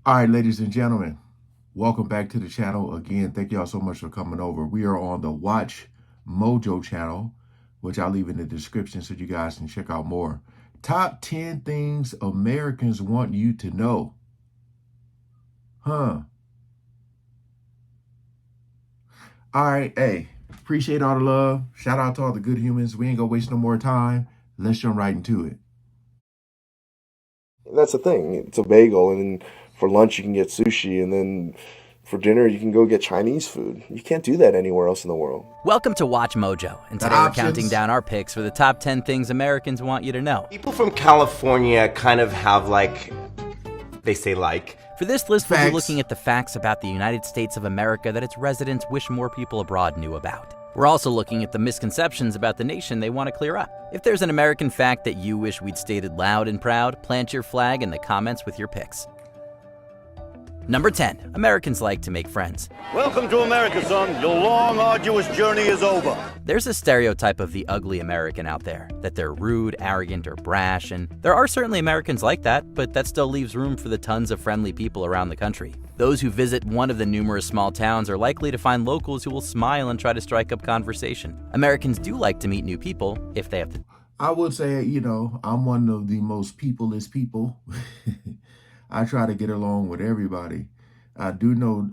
All right, ladies and gentlemen, welcome back to the channel. Again, thank y'all so much for coming over. We are on the Watch Mojo channel, which I'll leave in the description so you guys can check out more. Top 10 things Americans want you to know. All right, hey, appreciate all the love. Shout out to all the good humans. We ain't gonna waste no more time. Let's jump right into it. That's the thing. It's a bagel, and for lunch you can get sushi, and then for dinner you can go get Chinese food. You can't do that anywhere else in the world. Welcome to Watch Mojo, and today we're counting down our picks for the top 10 things Americans want you to know. People from California kind of have For this list, we'll be looking at the facts about the United States of America that its residents wish more people abroad knew about. We're also looking at the misconceptions about the nation they want to clear up. If there's an American fact that you wish we'd stated loud and proud, plant your flag in the comments with your picks. Number 10, Americans like to make friends. Welcome to America, son. Your long, arduous journey is over. There's a stereotype of the ugly American out there, that they're rude, arrogant, or brash, and there are certainly Americans like that, but that still leaves room for the tons of friendly people around the country. Those who visit one of the numerous small towns are likely to find locals who will smile and try to strike up conversation. Americans do like to meet new people if they have the... I would say, I'm one of the most peopleless people. I try to get along with everybody. I do know,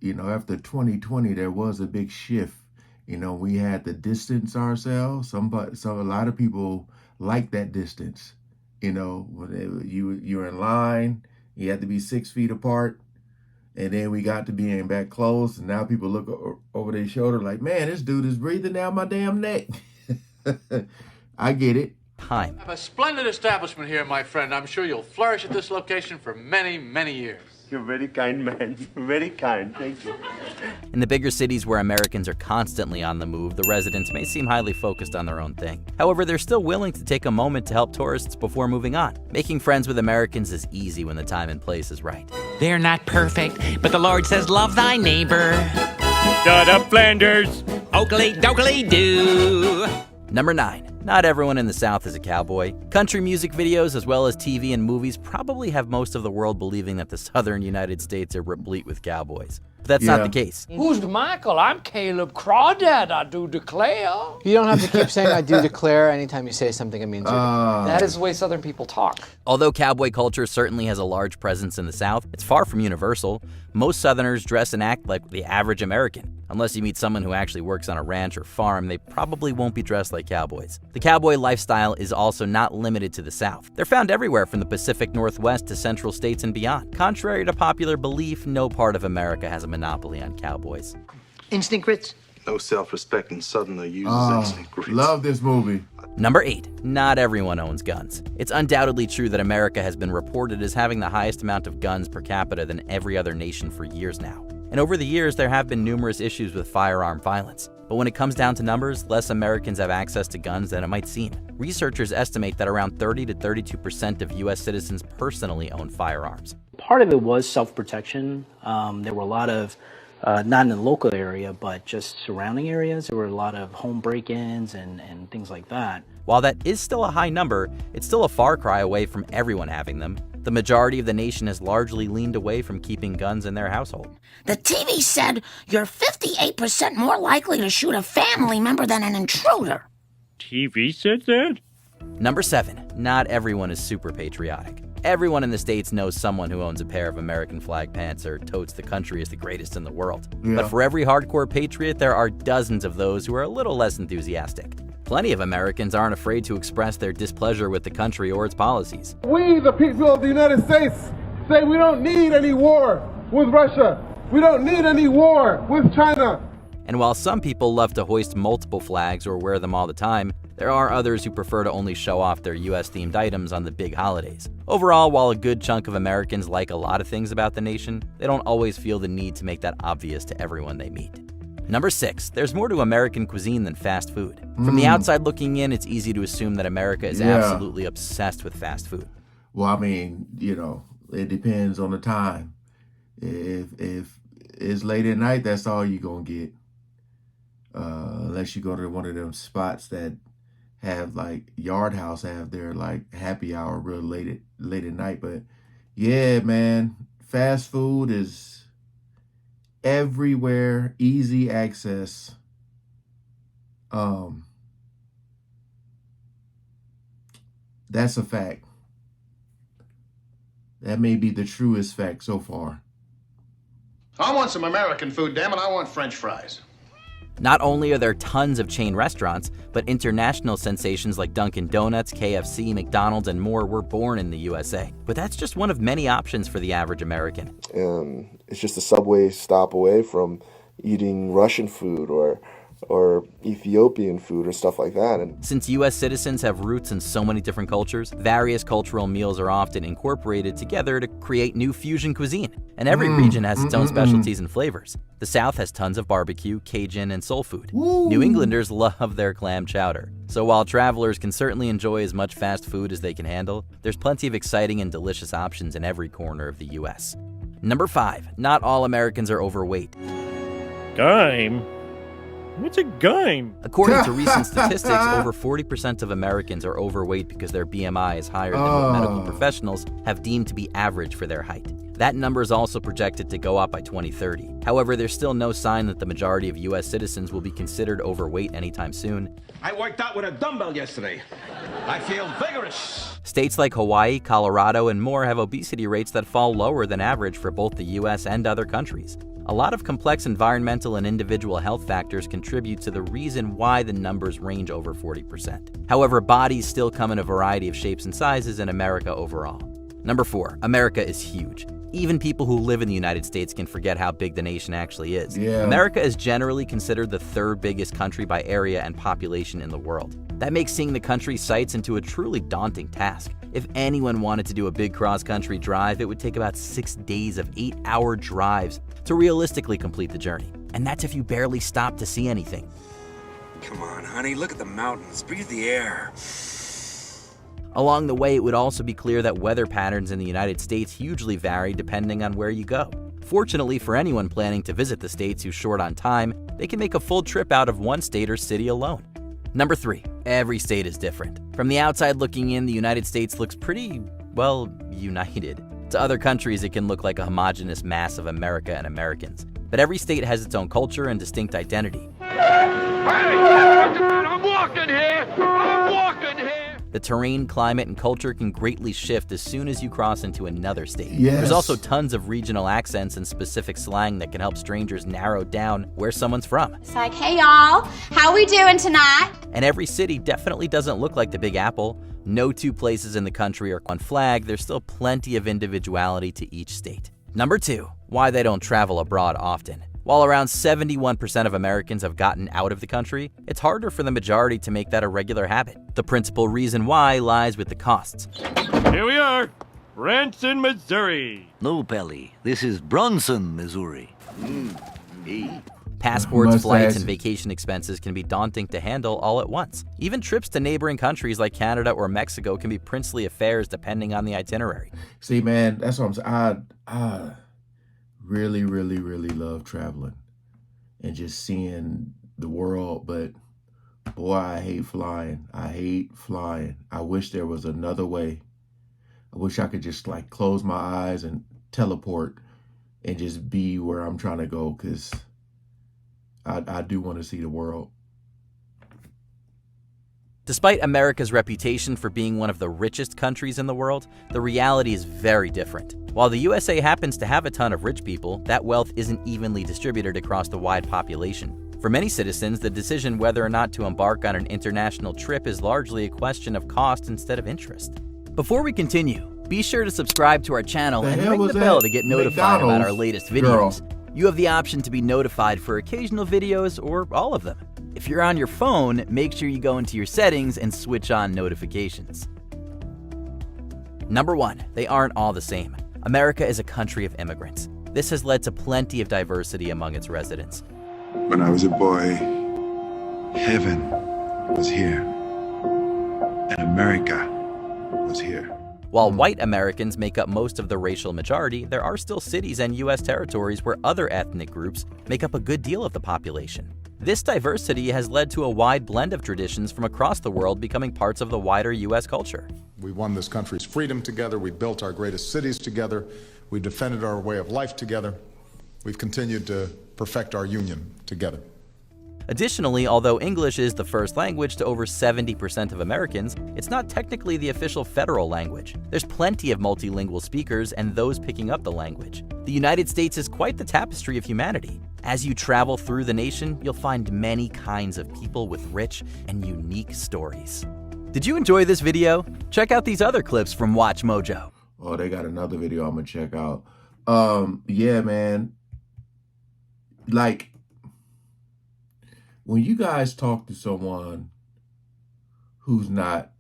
after 2020, there was a big shift. We had to distance ourselves. So a lot of people like that distance. When you're in line, you had to be 6 feet apart. And then we got to being back close. And now people look over their shoulder like, man, this dude is breathing down my damn neck. I get it. Time. I have a splendid establishment here, my friend. I'm sure you'll flourish at this location for many, many years. You're very kind, man. Very kind. Thank you. In the bigger cities where Americans are constantly on the move, the residents may seem highly focused on their own thing. However, they're still willing to take a moment to help tourists before moving on. Making friends with Americans is easy when the time and place is right. They're not perfect, but the Lord says, love thy neighbor. Shut up, Flanders! Oakley dokley doo. Number 9. Not everyone in the South is a cowboy. Country music videos, as well as TV and movies, probably have most of the world believing that the southern United States are replete with cowboys. But that's not the case. Who's Michael? I'm Caleb Crawdad, I do declare. You don't have to keep saying I do declare anytime you say something it means you do. That is the way Southern people talk. Although cowboy culture certainly has a large presence in the South, it's far from universal. Most Southerners dress and act like the average American. Unless you meet someone who actually works on a ranch or farm, they probably won't be dressed like cowboys. The cowboy lifestyle is also not limited to the South. They're found everywhere from the Pacific Northwest to central states and beyond. Contrary to popular belief, no part of America has a monopoly on cowboys. Instinct grits? No self-respecting Southerner uses instinct grits. Love this movie. Number 8. Not everyone owns guns. It's undoubtedly true that America has been reported as having the highest amount of guns per capita than every other nation for years now. And over the years, there have been numerous issues with firearm violence. But when it comes down to numbers, less Americans have access to guns than it might seem. Researchers estimate that around 30 to 32% of U.S. citizens personally own firearms. Part of it was self-protection. There were a lot of, not in the local area, but just surrounding areas. There were a lot of home break-ins and things like that. While that is still a high number, it's still a far cry away from everyone having them. The majority of the nation has largely leaned away from keeping guns in their household. The TV said you're 58% more likely to shoot a family member than an intruder. TV said that? Number 7. Not everyone is super patriotic. Everyone in the States knows someone who owns a pair of American flag pants or totes the country as the greatest in the world. But for every hardcore patriot, there are dozens of those who are a little less enthusiastic. Plenty of Americans aren't afraid to express their displeasure with the country or its policies. We, the people of the United States, say we don't need any war with Russia. We don't need any war with China. And while some people love to hoist multiple flags or wear them all the time, there are others who prefer to only show off their US-themed items on the big holidays. Overall, while a good chunk of Americans like a lot of things about the nation, they don't always feel the need to make that obvious to everyone they meet. Number 6. There's more to American cuisine than fast food. From the outside looking in, it's easy to assume that America is absolutely obsessed with fast food. Well, I mean, it depends on the time. If it's late at night, that's all you're going to get. Unless you go to one of them spots that have like Yard House have their like happy hour real late at night. But Yeah, man. Fast food is everywhere, easy access. That's a fact. That may be the truest fact so far. I want some American food, damn it. I want French fries. Not only are there tons of chain restaurants, but international sensations like Dunkin' Donuts, KFC, McDonald's, and more were born in the USA. But that's just one of many options for the average American. It's just a subway stop away from eating Russian food or Ethiopian food or stuff like that. And since U.S. citizens have roots in so many different cultures, various cultural meals are often incorporated together to create new fusion cuisine. And every region has its own specialties and flavors. The South has tons of barbecue, Cajun, and soul food. New Englanders love their clam chowder. So while travelers can certainly enjoy as much fast food as they can handle, there's plenty of exciting and delicious options in every corner of the U.S. Number 5. Not all Americans are overweight. Game? What's a game? According to recent statistics, over 40% of Americans are overweight because their BMI is higher than what medical professionals have deemed to be average for their height. That number is also projected to go up by 2030. However, there's still no sign that the majority of U.S. citizens will be considered overweight anytime soon. I worked out with a dumbbell yesterday. I feel vigorous. States like Hawaii, Colorado, and more have obesity rates that fall lower than average for both the U.S. and other countries. A lot of complex environmental and individual health factors contribute to the reason why the numbers range over 40%. However, bodies still come in a variety of shapes and sizes in America overall. Number 4, America is huge. Even people who live in the United States can forget how big the nation actually is. Yeah. America is generally considered the 3rd biggest country by area and population in the world. That makes seeing the country's sights into a truly daunting task. If anyone wanted to do a big cross-country drive, it would take about 6 days of 8-hour drives to realistically complete the journey. And that's if you barely stop to see anything. Come on, honey, look at the mountains, breathe the air. Along the way, it would also be clear that weather patterns in the United States hugely vary depending on where you go. Fortunately for anyone planning to visit the states who's short on time, they can make a full trip out of one state or city alone. Number 3, every state is different. From the outside looking in, the United States looks pretty, well, united. To other countries, it can look like a homogeneous mass of America and Americans. But every state has its own culture and distinct identity. I'm walking here! I'm walking here! The terrain, climate, and culture can greatly shift as soon as you cross into another state. Yes. There's also tons of regional accents and specific slang that can help strangers narrow down where someone's from. It's like, hey y'all, how we doing tonight? And every city definitely doesn't look like the Big Apple. No 2 places in the country are one flag. There's still plenty of individuality to each state. Number 2, why they don't travel abroad often. While around 71% of Americans have gotten out of the country, it's harder for the majority to make that a regular habit. The principal reason why lies with the costs. Here we are, Branson, Missouri. No, Pelly, this is Bronson, Missouri. Passports, flights, and vacation expenses can be daunting to handle all at once. Even trips to neighboring countries like Canada or Mexico can be princely affairs depending on the itinerary. See, man, that's what I'm saying. I really, really, really love traveling and just seeing the world, but boy, I hate flying. I wish there was another way. I wish I could just like close my eyes and teleport and just be where I'm trying to go, because I do want to see the world. Despite America's reputation for being one of the richest countries in the world, the reality is very different. While the USA happens to have a ton of rich people, that wealth isn't evenly distributed across the wide population. For many citizens, the decision whether or not to embark on an international trip is largely a question of cost instead of interest. Before we continue, be sure to subscribe to our channel and ring the bell to get notified about our latest videos. You have the option to be notified for occasional videos or all of them. If you're on your phone, make sure you go into your settings and switch on notifications. Number 1, they aren't all the same. America is a country of immigrants. This has led to plenty of diversity among its residents. When I was a boy, heaven was here, and America was here. While white Americans make up most of the racial majority, there are still cities and U.S. territories where other ethnic groups make up a good deal of the population. This diversity has led to a wide blend of traditions from across the world becoming parts of the wider U.S. culture. We won this country's freedom together. We built our greatest cities together. We defended our way of life together. We've continued to perfect our union together. Additionally, although English is the first language to over 70% of Americans, it's not technically the official federal language. There's plenty of multilingual speakers and those picking up the language. The United States is quite the tapestry of humanity. As you travel through the nation, you'll find many kinds of people with rich and unique stories. Did you enjoy this video? Check out these other clips from Watch Mojo. Oh, they got another video I'm gonna check out. Yeah, man. Like, when you guys talk to someone who's not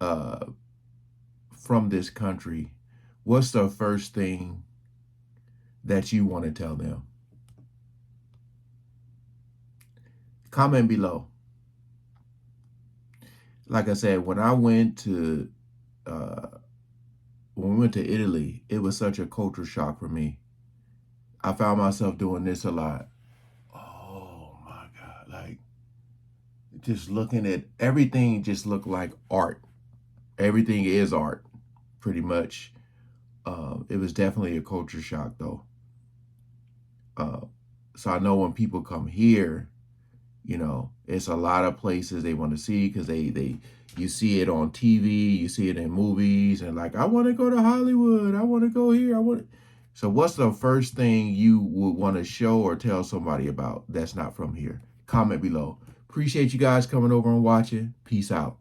from this country, what's the first thing that you want to tell them? Comment below. Like I said, when I went to when we went to Italy, it was such a culture shock for me. I found myself doing this a lot. Oh my God, like just looking at everything just looked like art. Everything is art, pretty much. It was definitely a culture shock though. So I know when people come here, you know, it's a lot of places they want to see because you see it on TV, you see it in movies, and like, I want to go to Hollywood, I want to go here, So what's the first thing you would want to show or tell somebody about that's not from here? Comment below. Appreciate you guys coming over and watching. Peace out.